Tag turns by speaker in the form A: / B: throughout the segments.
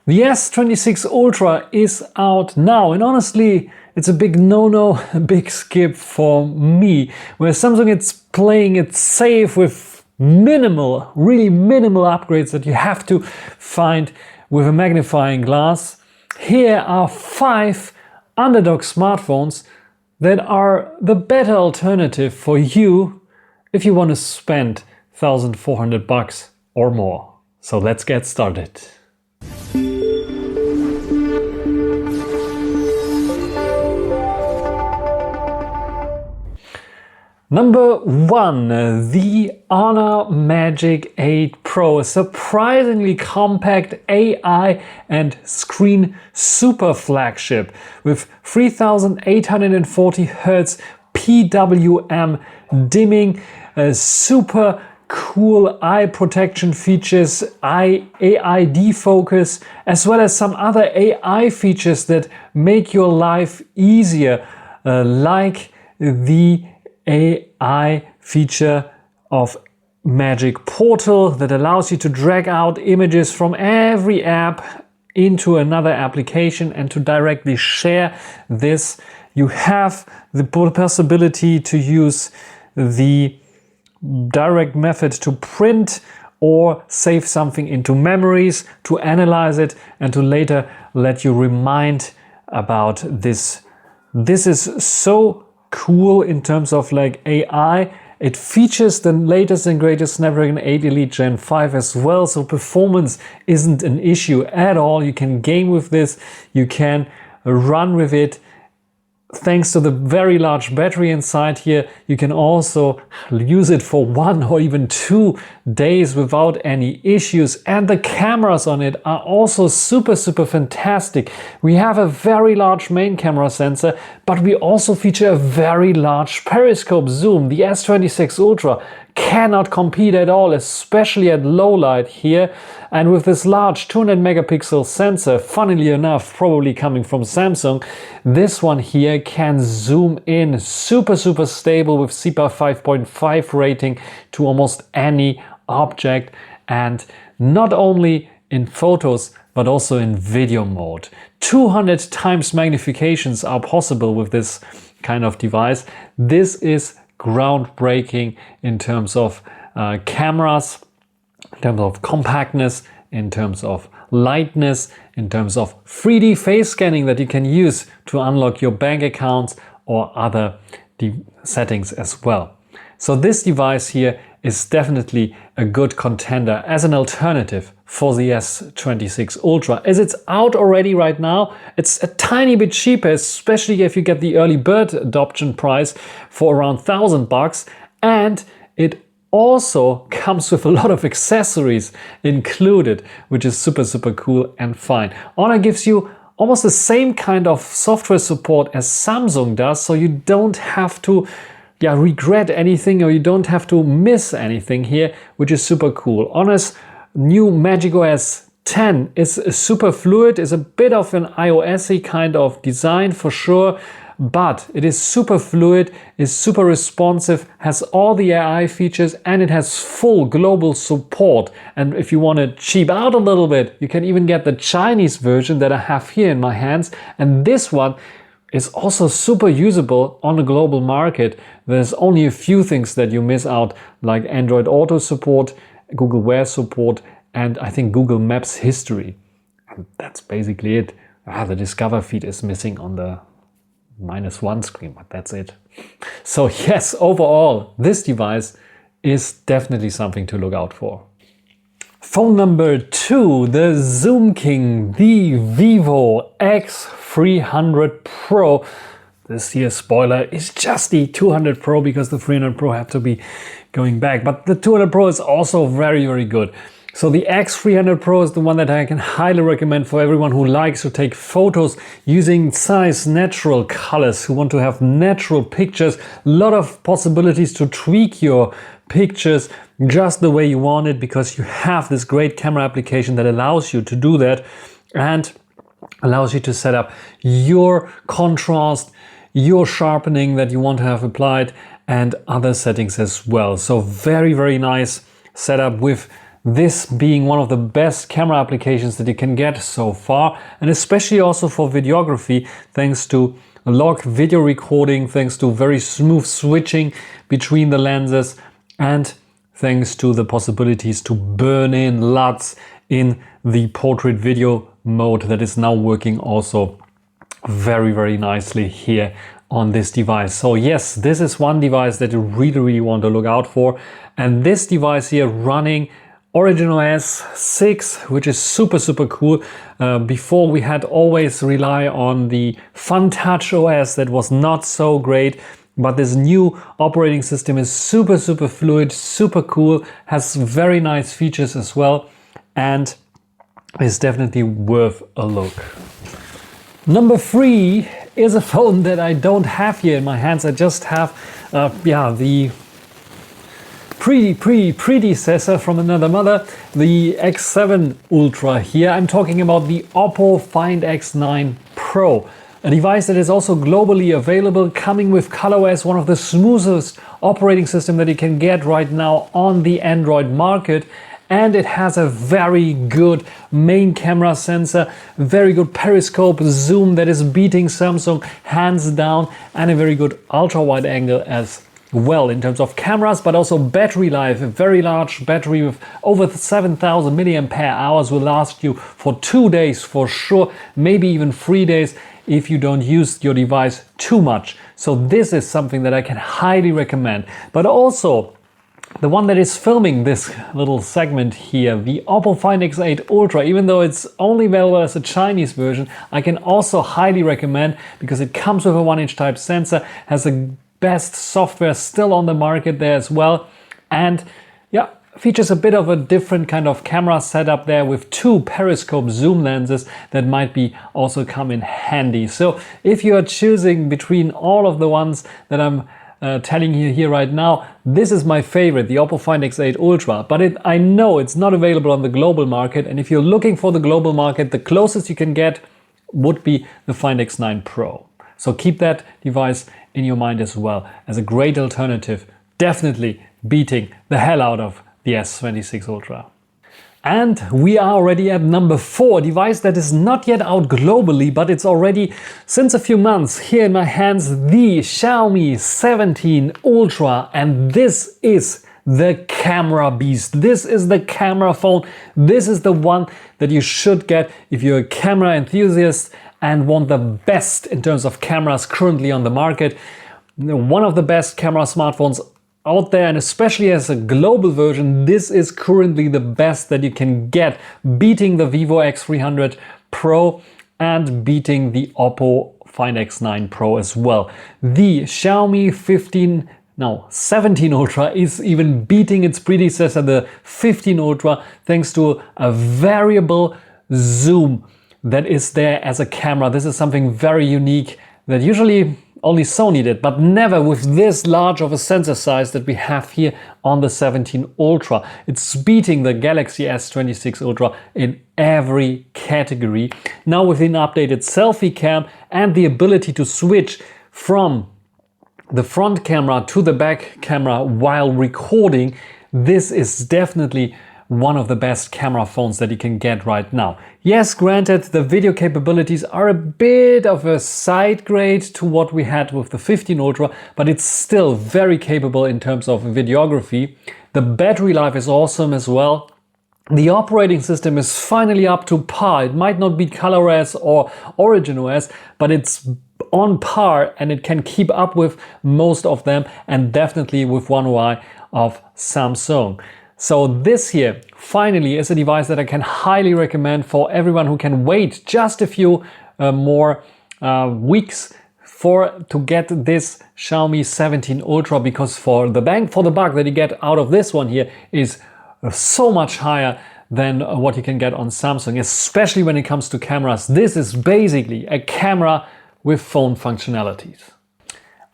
A: The S26 Ultra is out now, and honestly, it's a big no-no, a big skip for me. Where Samsung is playing it safe with minimal, really minimal upgrades that you have to find with a magnifying glass. Here are 5 underdog smartphones that are the better alternative for you if you want to spend $1,400 or more. So let's get started. Number 1, the Honor Magic 8 Pro, a surprisingly compact AI and screen super flagship with 3840 Hz PWM dimming, super cool eye protection features, AI defocus, as well as some other AI features that make your life easier, like the AI feature of Magic Portal that allows you to drag out images from every app into another application and to directly share this. You have the possibility to use the direct method to print or save something into memories, to analyze it, and to later let you remind about this. This is so cool in terms of like AI. It features the latest and greatest Snapdragon 8 Elite Gen 5 as well, so performance isn't an issue at all. You can game with this, you can run with it. Thanks to the very large battery inside here, you can also use it for 1 or even 2 days without any issues. And the cameras on it are also super fantastic. We have a very large main camera sensor, but we also feature a very large periscope zoom. The S26 Ultra cannot compete at all, especially at low light here. And with this large 200 megapixel sensor, funnily enough, probably coming from Samsung, this one here can zoom in super stable with CEPA 5.5 rating to almost any object, and not only in photos but also in video mode. 200 times magnifications are possible with this kind of device. This is groundbreaking in terms of cameras, in terms of compactness, in terms of lightness, in terms of 3D face scanning that you can use to unlock your bank accounts or other settings as well. So this device here is definitely a good contender as an alternative for the S26 Ultra. As it's out already right now, it's a tiny bit cheaper, especially if you get the early bird adoption price for around $1,000, and it also comes with a lot of accessories included, which is super cool and fine. Honor gives you almost the same kind of software support as Samsung does, so you don't have to regret anything, or you don't have to miss anything here, which is super cool. Honor's new Magic OS 10 is super fluid, is a bit of an iOS-y kind of design for sure, but it is super fluid, is super responsive, has all the AI features, and it has full global support. And if you want to cheap out a little bit, you can even get the Chinese version that I have here in my hands. And this one is also super usable on a global market. There's only a few things that you miss out, like Android Auto support, Google Wear support, and I think Google Maps history. And that's basically it. The Discover feed is missing on the -1 screen, but that's it. So yes, overall, this device is definitely something to look out for. Phone number 2, the Zoom King, the Vivo X300 Pro. This here, spoiler, is just the 200 Pro because the 300 Pro had to be going back. But the 200 Pro is also very good. So the X300 Pro is the one that I can highly recommend for everyone who likes to take photos using size natural colors, who want to have natural pictures, a lot of possibilities to tweak your pictures just the way you want it, because you have this great camera application that allows you to do that and allows you to set up your contrast, your sharpening that you want to have applied, and other settings as well. So very nice setup with this being one of the best camera applications that you can get so far, and especially also for videography, thanks to log video recording, thanks to very smooth switching between the lenses, and thanks to the possibilities to burn in LUTs in the portrait video mode that is now working also very nicely here on this device. So yes, this is one device that you really want to look out for, and this device here running Origin OS 6, which is super cool. Before we had always rely on the Fun Touch OS that was not so great, but this new operating system is super fluid, super cool, has very nice features as well, and is definitely worth a look. Number 3 is a phone that I don't have here in my hands. I just have the predecessor from another mother, the X7 Ultra here. I'm talking about the Oppo Find X9 Pro, a device that is also globally available, coming with ColorOS, one of the smoothest operating system that you can get right now on the Android market. And it has a very good main camera sensor, very good periscope zoom that is beating Samsung hands down, and a very good ultra wide angle as well in terms of cameras, but also battery life. A very large battery with over 7,000 mAh will last you for 2 days for sure, maybe even 3 days if you don't use your device too much. So this is something that I can highly recommend. But also the one that is filming this little segment here, the Oppo Find X8 Ultra, even though it's only available as a Chinese version, I can also highly recommend, because it comes with a 1-inch type sensor, has a best software still on the market there as well, and yeah, features a bit of a different kind of camera setup there with 2 periscope zoom lenses that might be also come in handy. So if you are choosing between all of the ones that I'm telling you here right now, this is my favorite, the Oppo Find X8 Ultra, but I know it's not available on the global market, and if you're looking for the global market, the closest you can get would be the Find X9 Pro. So keep that device in your mind as well as a great alternative, definitely beating the hell out of the S26 Ultra. And we are already at number 4, a device that is not yet out globally, but it's already since a few months here in my hands, the Xiaomi 17 Ultra, and this is the camera beast. This is the camera phone. This is the one that you should get if you're a camera enthusiast and want the best in terms of cameras currently on the market. One of the best camera smartphones out there, and especially as a global version, this is currently the best that you can get, beating the Vivo X300 Pro and beating the Oppo Find X9 Pro as well. The Xiaomi 17 Ultra is even beating its predecessor, the 15 Ultra, thanks to a variable zoom that is there as a camera. This is something very unique that usually only Sony did, but never with this large of a sensor size that we have here on the 17 Ultra. It's beating the Galaxy S26 Ultra in every category. Now with an updated selfie cam and the ability to switch from the front camera to the back camera while recording, this is definitely one of the best camera phones that you can get right now. Yes, granted, the video capabilities are a bit of a side grade to what we had with the 15 Ultra, but it's still very capable in terms of videography. The battery life is awesome as well. The operating system is finally up to par. It might not be ColorOS or Origin OS, but it's on par and it can keep up with most of them, and definitely with One UI of Samsung. So this here finally is a device that I can highly recommend for everyone who can wait just a few more weeks to get this Xiaomi 17 Ultra, because for the bang for the buck that you get out of this one here is so much higher than what you can get on Samsung, especially when it comes to cameras. This is basically a camera with phone functionalities.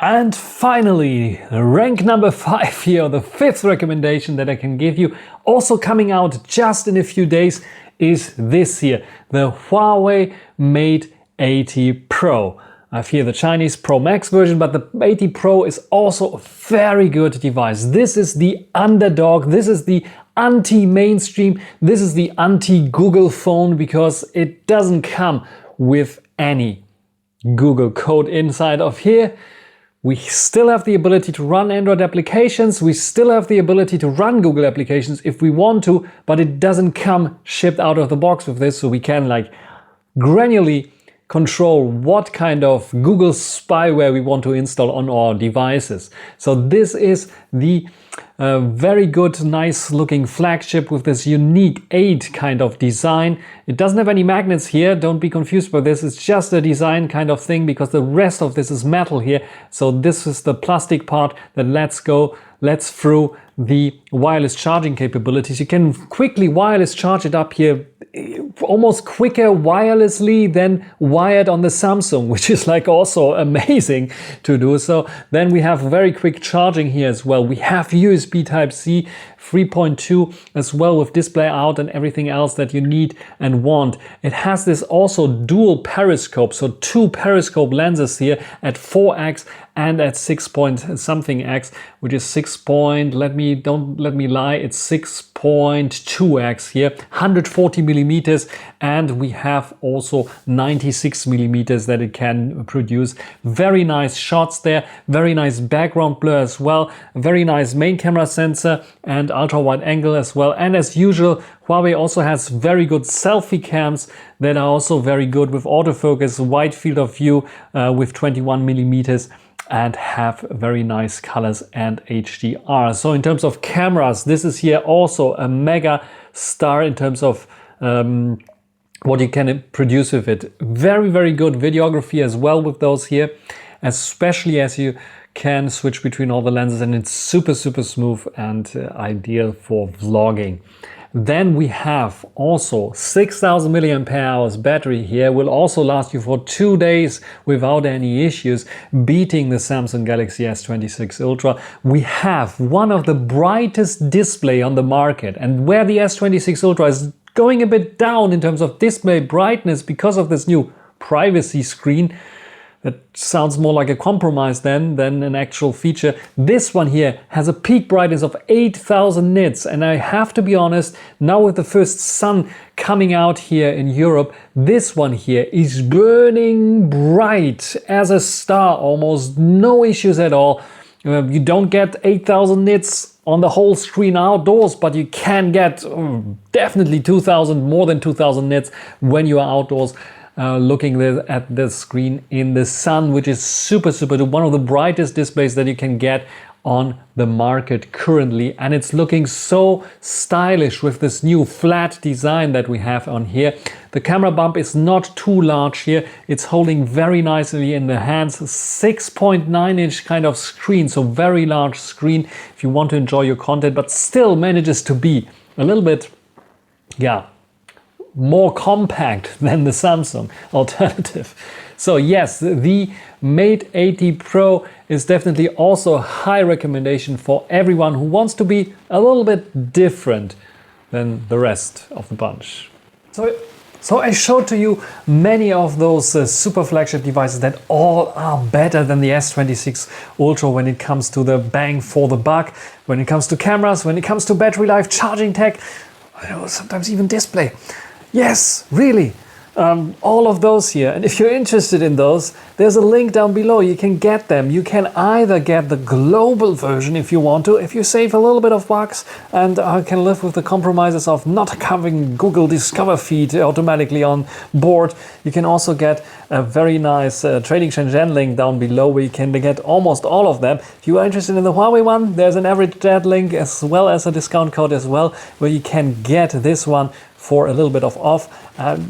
A: And finally, rank number 5 here, the 5th recommendation that I can give you, also coming out just in a few days, is this here, the Huawei Mate 80 Pro. I have here the Chinese Pro Max version, but the 80 Pro is also a very good device. This is the underdog, this is the anti-mainstream. This is the anti-Google phone because it doesn't come with any Google code inside of here. We still have the ability to run Android applications. We still have the ability to run Google applications if we want to, but it doesn't come shipped out of the box with this. So we can like granularly control what kind of Google spyware we want to install on our devices. So this is the very good, nice looking flagship with this unique 8 kind of design. It doesn't have any magnets here, don't be confused by this, it's just a design kind of thing because the rest of this is metal here. So this is the plastic part that lets through the wireless charging capabilities. You can quickly wireless charge it up here, almost quicker wirelessly than wired on the Samsung, which is like also amazing to do. So then we have very quick charging here as well. We have USB Type-C 3.2 as well with display out and everything else that you need and want. It has this also dual periscope, so 2 periscope lenses here at 4x and at 6 point something x, which is 6 point, don't let me lie, it's 6.2x here, 140 millimeters, and we have also 96 millimeters that it can produce. Very nice shots there, very nice background blur as well, very nice main camera sensor and ultra wide angle as well. And as usual, Huawei also has very good selfie cams that are also very good with autofocus, wide field of view with 21 millimeters, and have very nice colors and HDR. So in terms of cameras, this is here also a mega star in terms of what you can produce with it. Very, very good videography as well with those here, especially as you can switch between all the lenses, and it's super, super smooth and ideal for vlogging. Then we have also 6000 milliampere hours battery here, will also last you for 2 days without any issues, beating the Samsung Galaxy S26 Ultra. We have one of the brightest display on the market, and where the S26 Ultra is going a bit down in terms of display brightness because of this new privacy screen, that sounds more like a compromise than an actual feature. This one here has a peak brightness of 8000 nits, and I have to be honest, now with the first sun coming out here in Europe, this one here is burning bright as a star, almost no issues at all. You don't get 8000 nits on the whole screen outdoors, but you can get definitely 2000, more than 2000 nits when you are outdoors. Looking at the screen in the sun, which is super, one of the brightest displays that you can get on the market currently. And it's looking so stylish with this new flat design that we have on here. The camera bump is not too large here. It's holding very nicely in the hands. 6.9-inch kind of screen, so very large screen if you want to enjoy your content, but still manages to be a little bit, yeah, more compact than the Samsung alternative. So yes, the Mate 80 Pro is definitely also a high recommendation for everyone who wants to be a little bit different than the rest of the bunch. So I showed to you many of those super flagship devices that all are better than the S26 Ultra when it comes to the bang for the buck, when it comes to cameras, when it comes to battery life, charging tech, sometimes even display. Yes, really, all of those here. And if you're interested in those, there's a link down below. You can get them. You can either get the global version if you want to, if you save a little bit of bucks and can live with the compromises of not having Google Discover feed automatically on board. You can also get a very nice trading Shenzhen link down below where you can get almost all of them. If you are interested in the Huawei one, there's an average chat link as well as a discount code as well, where you can get this one for a little bit of off.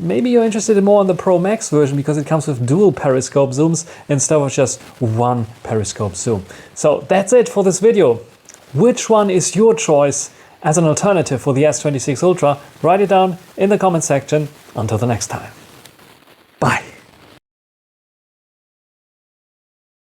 A: Maybe you're interested in more on the Pro Max version because it comes with dual periscope zooms instead of just one periscope zoom. So that's it for this video. Which one is your choice as an alternative for the S26 Ultra? Write it down in the comment section. Until the next time. Bye.